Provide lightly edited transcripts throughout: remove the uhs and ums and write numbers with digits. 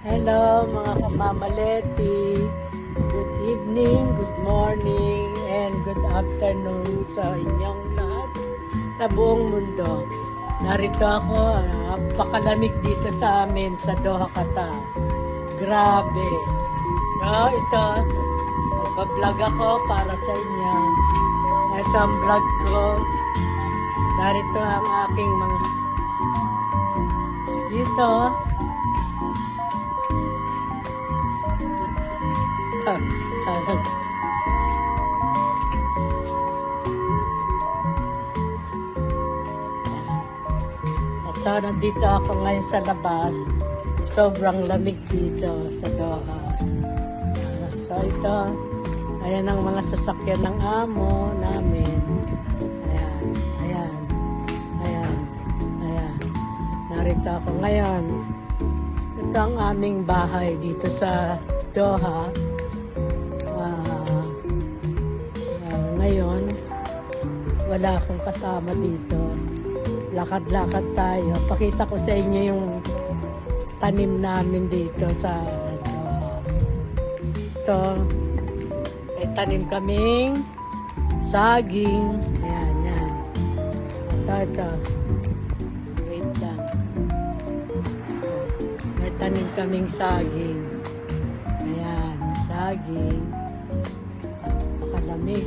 Hello mga kamamaleti. Good evening, good morning, and good afternoon sa inyong lahat sa buong mundo. Narito ako, napakalamig dito sa amin sa Doha, Qatar. Grabe. No, ito, magpa-vlog ako para sa inyo. Ito ang vlog ko. Narito ang aking mga dito. Ito, nandito ako ngayon sa labas. Sobrang lamig dito sa Doha. So ito, ayan ang mga sasakyan ng amo namin. Ayan, ayan, ayan, ayan. Narito ako ngayon. Ito ang aming bahay dito sa Doha. Ngayon, wala akong kasama dito. Lakad-lakad tayo. Pakita ko sa inyo yung tanim namin dito sa ito. May tanim kaming saging. Ayan, yan. Ito. Wait lang. May tanim kaming saging. Ayan, saging. Makalamig.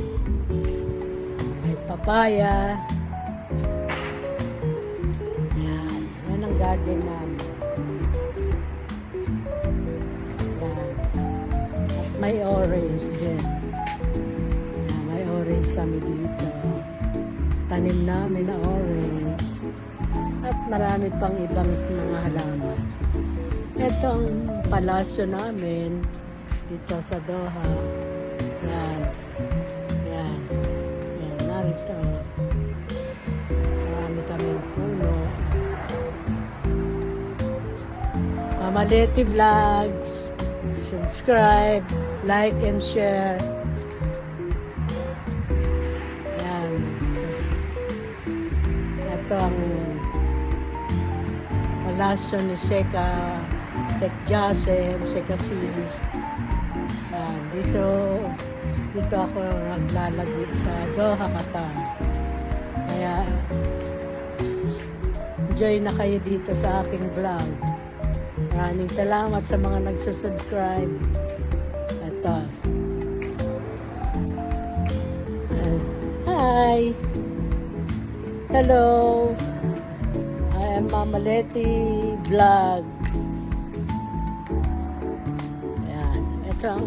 May papaya. Yan. Yan ang garden namin. Yan. At may orange din. Yan. May orange kami dito. Tanim namin na orange. At marami pang ibang mga halaman. Ito ang palasyo namin dito sa Doha. Yan. Yan. Yan. Narito. Marami kaming puno. Mamaleti Vlogs. Subscribe, like, and share. Yan. Ito ang palasyo ni Sheikh Jasem, Sheikh Aziz. Yan. Dito ako naglalagi sa Doha, Qatar. Kaya, enjoy na kayo dito sa aking vlog. Maraming salamat sa mga nagsusubscribe. Ito. Hi! Hello! I am Mamaleti Vlog. Ayan. Ito ang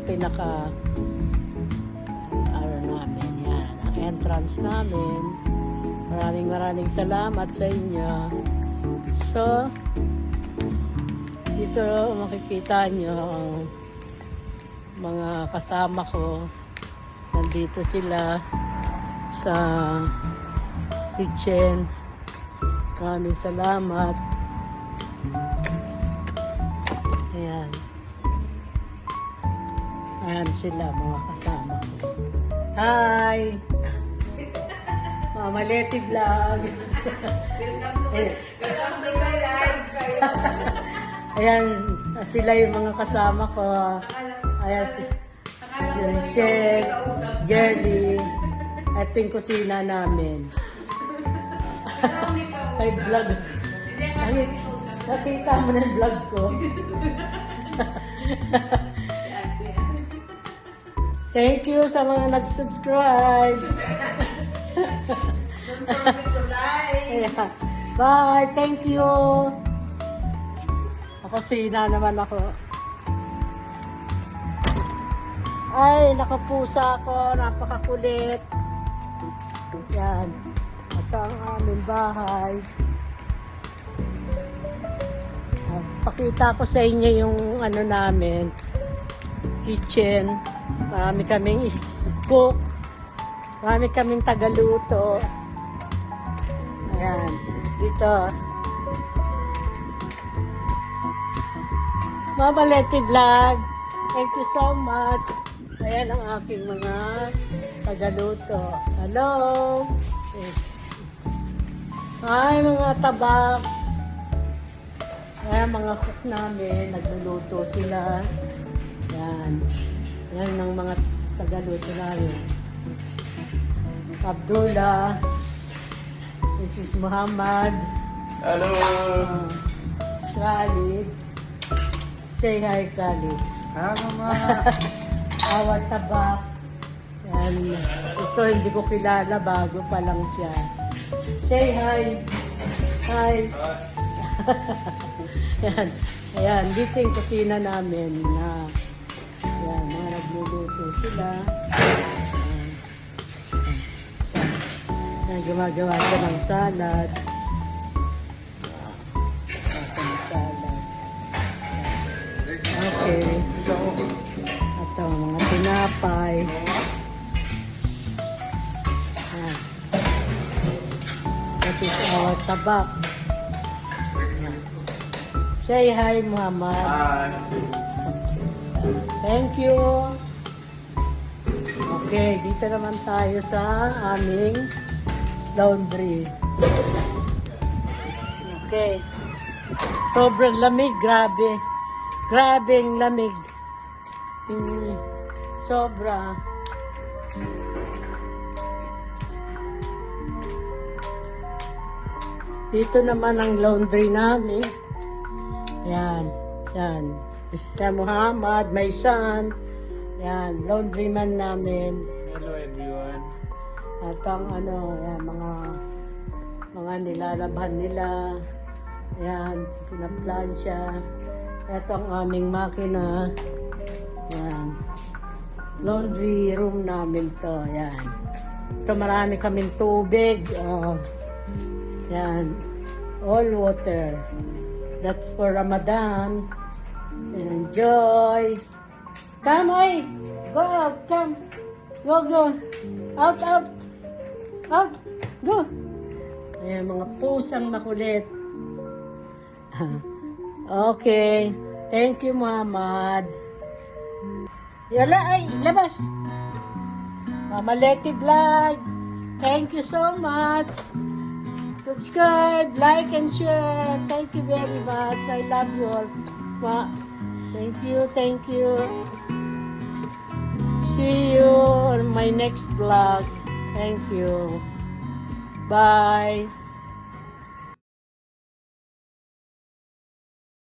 pinaka namin. Yan. Ang entrance namin. Maraming salamat sa inyo. So, dito makikita nyo ang mga kasama ko. Nandito sila sa kitchen. Maraming salamat. Ayan. Ayan sila, mga kasama ko. Hi! Mamaleti Vlog. Ayan, sila yung mga kasama ko. Ayan, si Chef, Jerly. Ito yung kusina namin. Ay, vlog. Nakita mo na yung vlog ko. Thank you sa mga nag-subscribe. Yeah. Bye. Thank you. Ako sina naman ako. Ay, nakapusa ako. Napakakulit. Yan. Ito ang aming bahay. Pakita ko sa inyo yung ano namin. Kitchen. Marami kaming cook. Marami kaming tagaluto. Ayan. Dito. Mamaleti Vlog. Thank you so much. Ayan ang aking mga tagaluto. Hello. Hi mga tabak. Kaya mga cook namin, nagluluto sila. Yan. Yan ang mga tagaluto namin. Abdullah, Mrs. Muhammad, Hello! Khalid. Say hi, Khalid. Ah, mama! Awat tabak. Yan. Ito hindi ko kilala, bago pa lang siya. Say hi. Hi. Yan. Ayan, dito yung kusina namin na yan, mga nagluluto sila. Yan, gumagawa siya ng salad. Ng salad. Okay. Ito, mga tinapay. Yan. That is our tabak. Yan. Say hi, Muhammad. Hi! Thank you. Okay, dito naman tayo sa aming laundry. Okay. Sobrang lamig, grabe. Grabing lamig. Sobra. Dito naman ang laundry namin. Yan. Yan. Mr. Muhammad, my son. Yan, laundryman namin. Hello everyone! At ang yan, mga nilalabhan nila. Yan, pinaplansya. Ito ang aming makina. Yan. Laundry room namin to. Yan. Ito marami kaming tubig. Yan. All water. That's for Ramadan. And enjoy. Come, oy. Go out. Come. Go, go. Out, out. Out. Go. Ayan, mga pusang makulit. Okay. Thank you, Muhammad. Yala, ay, labas. Mama Leti Vlog. Thank you so much. Subscribe, like, and share. Thank you very much. I love you all. Thank you, thank you. See you on my next vlog. Thank you. Bye.